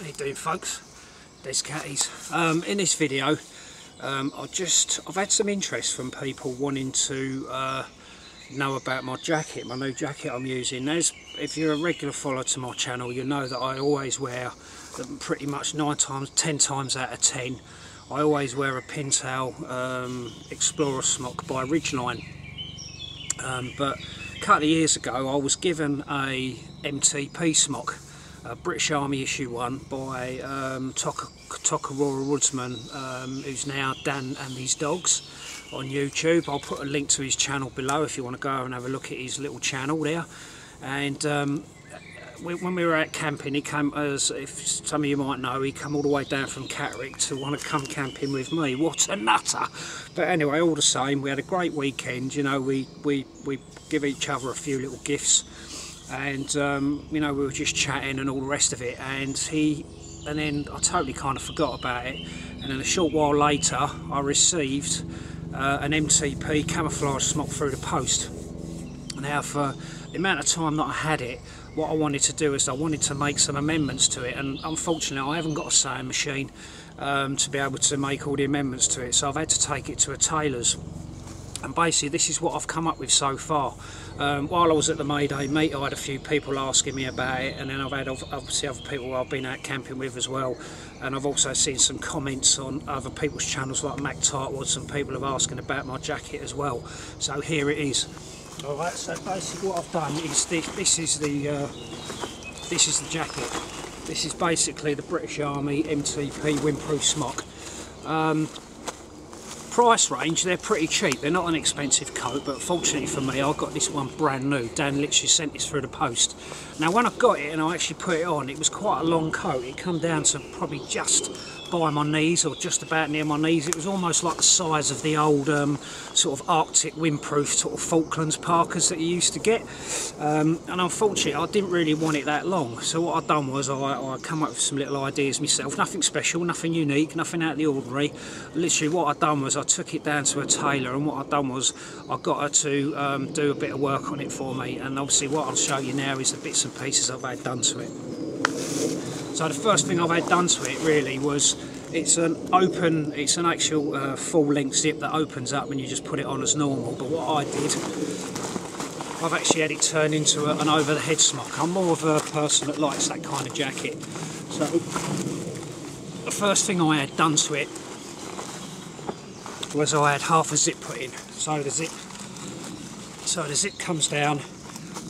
How you doing, folks? Descattys. In this video, I've had some interest from people wanting to know about my jacket, my new jacket I'm using. If you're a regular follower to my channel, you know that I always wear, pretty much 10 times out of 10, I always wear a pintail Explorer Smock by Ridgeline. But a couple of years ago, I was given a MTP Smock, a British Army issue one by Tockarora Woodsman, who's now Dan and His Dogs on YouTube. I'll put a link to his channel below if you want to go and have a look at his little channel there. And when we were out camping, he came, as if some of you might know, he came all the way down from Catterick to want to come camping with me. What a nutter! But anyway, all the same, we had a great weekend. You know, we give each other a few little gifts, and you know, we were just chatting and all the rest of it. And then I totally kind of forgot about it. And then a short while later, I received an MTP camouflage smock through the post. Now, for the amount of time that I had it, what I wanted to do is I wanted to make some amendments to it, and unfortunately I haven't got a sewing machine to be able to make all the amendments to it, so I've had to take it to a tailor's. And basically this is what I've come up with so far. While I was at the May Day meet, I had a few people asking me about it, and then I've had obviously other people I've been out camping with as well, and I've also seen some comments on other people's channels like Mac Tightwad. Some people have asking about my jacket as well, so here it is. Alright, so basically what I've done is this is the jacket. This is basically the British Army MTP Windproof Smock. Price range, they're pretty cheap. They're not an expensive coat, but fortunately for me, I got this one brand new. Dan literally sent this through the post. Now when I got it and I actually put it on, it was quite a long coat. It come down to probably just by my knees, or just about near my knees. It was almost like the size of the old sort of Arctic windproof sort of Falklands parkas that you used to get. And unfortunately I didn't really want it that long, so what I've done was I come up with some little ideas myself. Nothing special, nothing unique, nothing out of the ordinary. Literally what I've done was I took it down to a tailor, and what I've done was I got her to do a bit of work on it for me, and obviously what I'll show you now is the bits and pieces I've had done to it. So the first thing I've had done to it really was, it's an actual full-length zip that opens up and you just put it on as normal. But what I did, I've actually had it turned into an over-the-head smock. I'm more of a person that likes that kind of jacket. So the first thing I had done to it was I had half a zip put in. So the zip comes down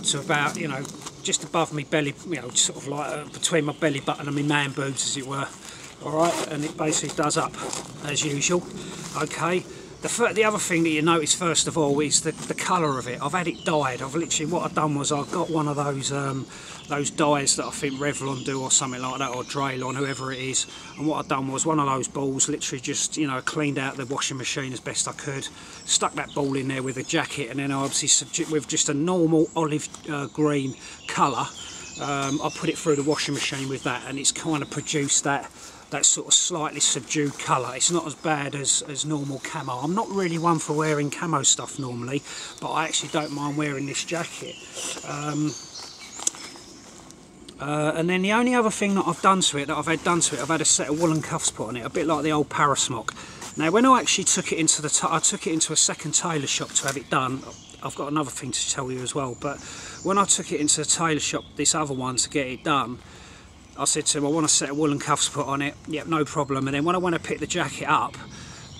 to about, you know, just above my belly, you know, sort of like between my belly button and my man boobs, as it were. Alright, and it basically does up as usual. Okay, the other thing that you notice first of all is the colour of it. I've had it dyed. What I've done was I've got one of those dyes that I think Revlon do or something like that, or Draylon, whoever it is. And what I've done was one of those balls, literally just, you know, cleaned out the washing machine as best I could, stuck that ball in there with a jacket, and then I obviously with just a normal olive green colour, I put it through the washing machine with that, and it's kind of produced that sort of slightly subdued colour. It's not as bad as normal camo. I'm not really one for wearing camo stuff normally, but I actually don't mind wearing this jacket. And then the only other thing that I've done to it, I've had a set of woolen cuffs put on it, a bit like the old Parasmock. Now when I actually took it into I took it into a second tailor shop to have it done. I've got another thing to tell you as well, but when I took it into the tailor shop, this other one, to get it done, I said to him, I want a set of woolen cuffs put on it. Yep, no problem. And then when I went to pick the jacket up,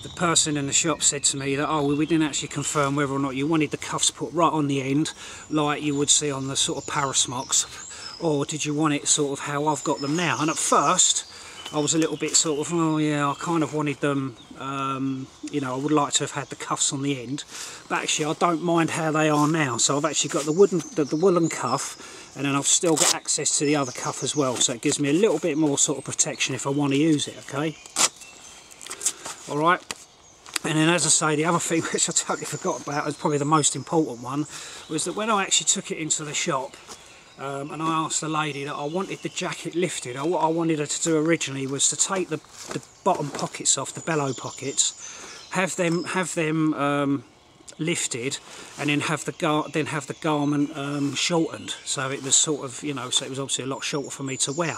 the person in the shop said to me that, oh, well, we didn't actually confirm whether or not you wanted the cuffs put right on the end, like you would see on the sort of Parasmocks, or did you want it sort of how I've got them now? And at first, I was a little bit sort of, oh yeah, I kind of wanted them, you know, I would like to have had the cuffs on the end, but actually I don't mind how they are now. So I've actually got the woolen cuff, and then I've still got access to the other cuff as well, so it gives me a little bit more sort of protection if I want to use it, okay? Alright, and then as I say, the other thing which I totally forgot about, is probably the most important one, was that when I actually took it into the shop, and I asked the lady that I wanted the jacket lifted, what I wanted her to do originally was to take the bottom pockets off, the bellow pockets, have them lifted, and then have the garment shortened, so it was sort of, you know, so it was obviously a lot shorter for me to wear.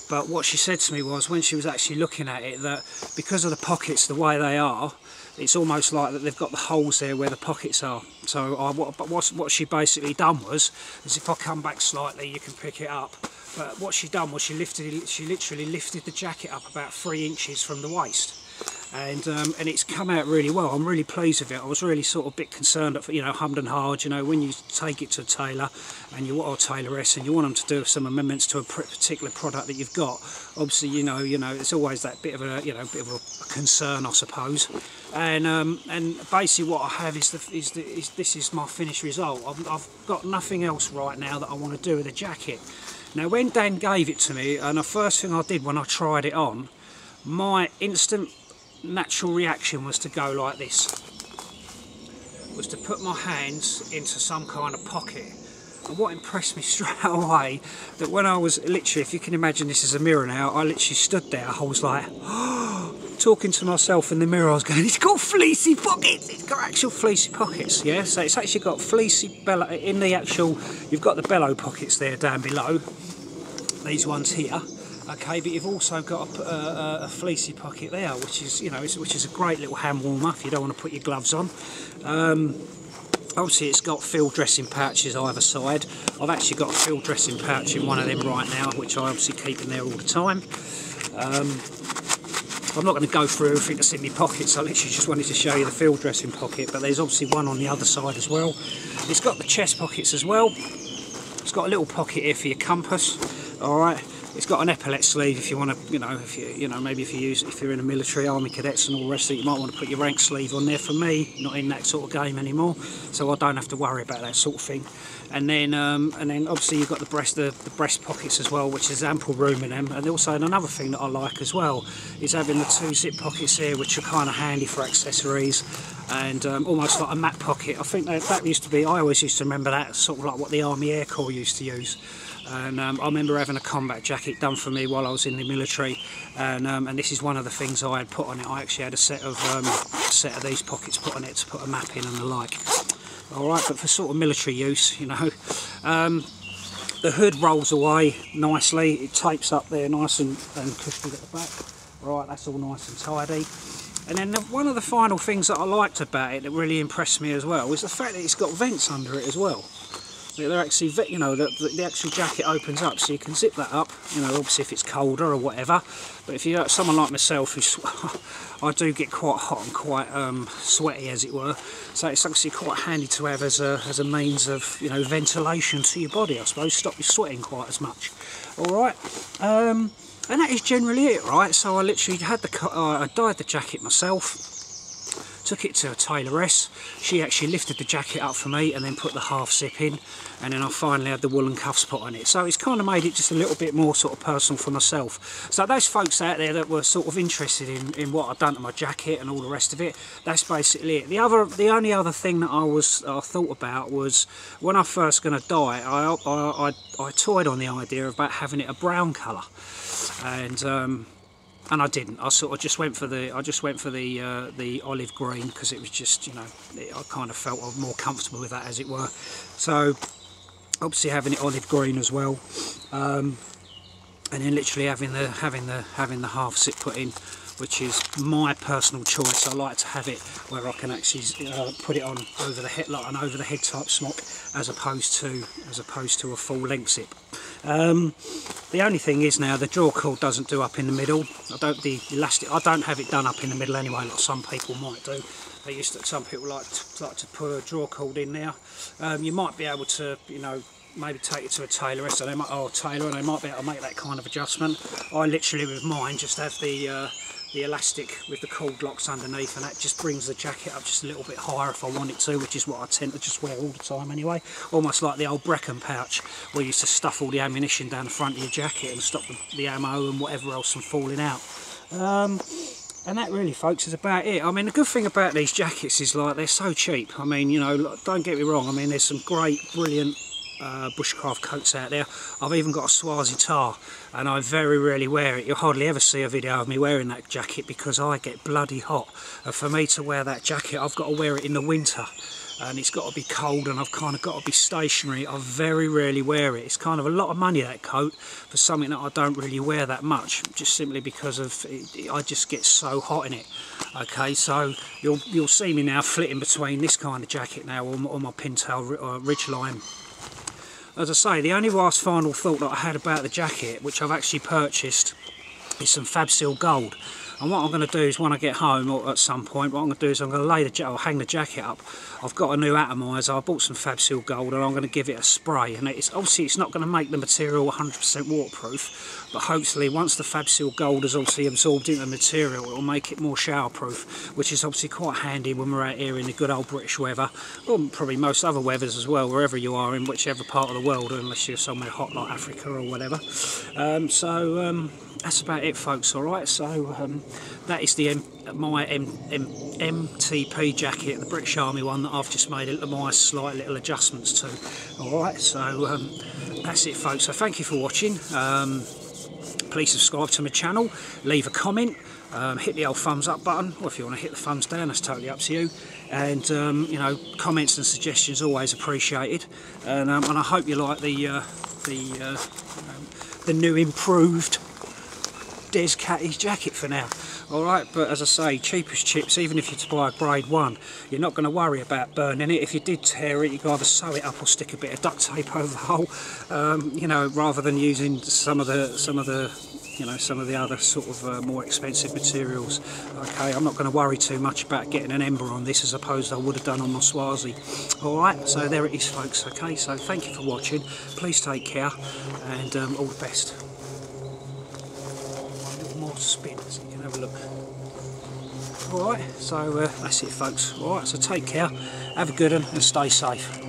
But what she said to me was, when she was actually looking at it, that because of the pockets the way they are, it's almost like that they've got the holes there where the pockets are. So what she basically done was, is if I come back slightly you can pick it up, but what she done was she literally lifted the jacket up about 3 inches from the waist. And it's come out really well. I'm really pleased with it. I was really sort of a bit concerned, you know, hummed and hard, you know, when you take it to a tailor and you or a tailoress and you want them to do some amendments to a particular product that you've got. Obviously, you know, it's always that bit of a, you know, bit of a concern, I suppose. And basically what I have is this is my finished result. I've got nothing else right now that I want to do with the jacket. Now, when Dan gave it to me, and the first thing I did when I tried it on, my instant natural reaction was to go like this, was to put my hands into some kind of pocket. And what impressed me straight away, that when I was literally, if you can imagine this as a mirror now, I literally stood there, I was like, talking to myself in the mirror, I was going, it's got fleecy pockets, it's got actual fleecy pockets, yeah, so it's actually got fleecy bellow, in the actual, you've got the bellow pockets there down below, these ones here. Okay, but you've also got a fleecy pocket there, which is, you know, which is a great little hand warmer if you don't want to put your gloves on. Obviously, it's got field dressing pouches either side. I've actually got a field dressing pouch in one of them right now, which I obviously keep in there all the time. I'm not going to go through everything that's in my pockets. I literally just wanted to show you the field dressing pocket, but there's obviously one on the other side as well. It's got the chest pockets as well. It's got a little pocket here for your compass. All right. It's got an epaulette sleeve if you want to, maybe if you're in the military, army cadets and all the rest of it, you might want to put your rank sleeve on there. For me, not in that sort of game anymore, so I don't have to worry about that sort of thing. And then obviously you've got the breast pockets as well, which is ample room in them. And also another thing that I like as well is having the 2 zip pockets here, which are kind of handy for accessories, and almost like a mat pocket. I think that used to be, I always used to remember that, sort of like what the Army Air Corps used to use. And I remember having a combat jacket done for me while I was in the military, and this is one of the things I had put on it. I actually had a set of these pockets put on it to put a map in and the like. Alright, but for sort of military use, you know. The hood rolls away nicely, it tapes up there nice and cushy at the back. Right, that's all nice and tidy. And then one of the final things that I liked about it that really impressed me as well was the fact that it's got vents under it as well. They're actually, you know, the actual jacket opens up, so you can zip that up, you know, obviously if it's colder or whatever. But if you're someone like myself, I do get quite hot and quite sweaty, as it were, so it's actually quite handy to have as a means of, you know, ventilation to your body, I suppose, stop you sweating quite as much. Alright, and that is generally it, right? So I literally had I dyed the jacket myself, took it to a tailoress. She actually lifted the jacket up for me and then put the half zip in, and then I finally had the woolen cuffs put on it. So it's kind of made it just a little bit more sort of personal for myself. So those folks out there that were sort of interested in what I'd done to my jacket and all the rest of it, that's basically it. The only other thing that I thought about was when I first going to dye, I toyed on the idea about having it a brown colour, and I didn't. I sort of just went for the olive green, because it was just, you know, I kind of felt I was more comfortable with that, as it were. So obviously having it olive green as well, and then literally having the half zip put in, which is my personal choice. I like to have it where I can actually put it on over the head, like an over the head type smock, as opposed to a full length zip. The only thing is now the draw cord doesn't do up in the middle. I don't have it done up in the middle anyway, like some people might do. Some people like to put a draw cord in there. You might be able to, you know, maybe take it to a tailoress, and they might be able to make that kind of adjustment. I literally, with mine, just have the elastic with the cord locks underneath, and that just brings the jacket up just a little bit higher if I want it to, which is what I tend to just wear all the time anyway. Almost like the old Brecon pouch, where you used to stuff all the ammunition down the front of your jacket and stop the ammo and whatever else from falling out. And that really, folks, is about it. I mean, the good thing about these jackets is, like, they're so cheap. I mean, you know, don't get me wrong, I mean, there's some great, brilliant bushcraft coats out there. I've even got a Swazi tar, and I very rarely wear it. You'll hardly ever see a video of me wearing that jacket, because I get bloody hot. And for me to wear that jacket, I've got to wear it in the winter. and it's got to be cold, and I've kind of got to be stationary. I very rarely wear it. It's kind of a lot of money, that coat, for something that I don't really wear that much, just simply because of I just get so hot in it. Okay, so you'll see me now flitting between this kind of jacket now or my pintail ridgeline. As I say, the only last final thought that I had about the jacket, which I've actually purchased, is some Fab Seal Gold. And what I'm going to do is, when I get home or at some point, what I'm going to do is I'm going to lay the hang the jacket up. I've got a new atomizer. I bought some Fab Seal Gold, and I'm going to give it a spray. And obviously it's not going to make the material 100% waterproof, but hopefully once the Fab Seal Gold is obviously absorbed into the material, it will make it more showerproof, which is obviously quite handy when we're out here in the good old British weather, or probably most other weathers as well, wherever you are in whichever part of the world, unless you're somewhere hot like Africa or whatever. That's about it, folks. Alright, so that is my MTP jacket, the British Army one, that I've just made my slight little adjustments to. Alright, so that's it, folks. So thank you for watching. Please subscribe to my channel, leave a comment, hit the old thumbs up button, or if you want to hit the thumbs down, that's totally up to you. And you know, comments and suggestions always appreciated. And I hope you like the new improved Descattys jacket for now. Alright, but as I say, cheap as chips. Even if you to buy a grade 1, you're not going to worry about burning it. If you did tear it, you can either sew it up or stick a bit of duct tape over the hole, you know, rather than using some of the other sort of more expensive materials. Okay, I'm not going to worry too much about getting an ember on this, as opposed to I would have done on my Swazi. Alright, so there it is, folks. Okay, so thank you for watching. Please take care, and all the best. More spin so you can have a look. Alright, so that's it, folks. Alright, so take care, have a good one, and stay safe.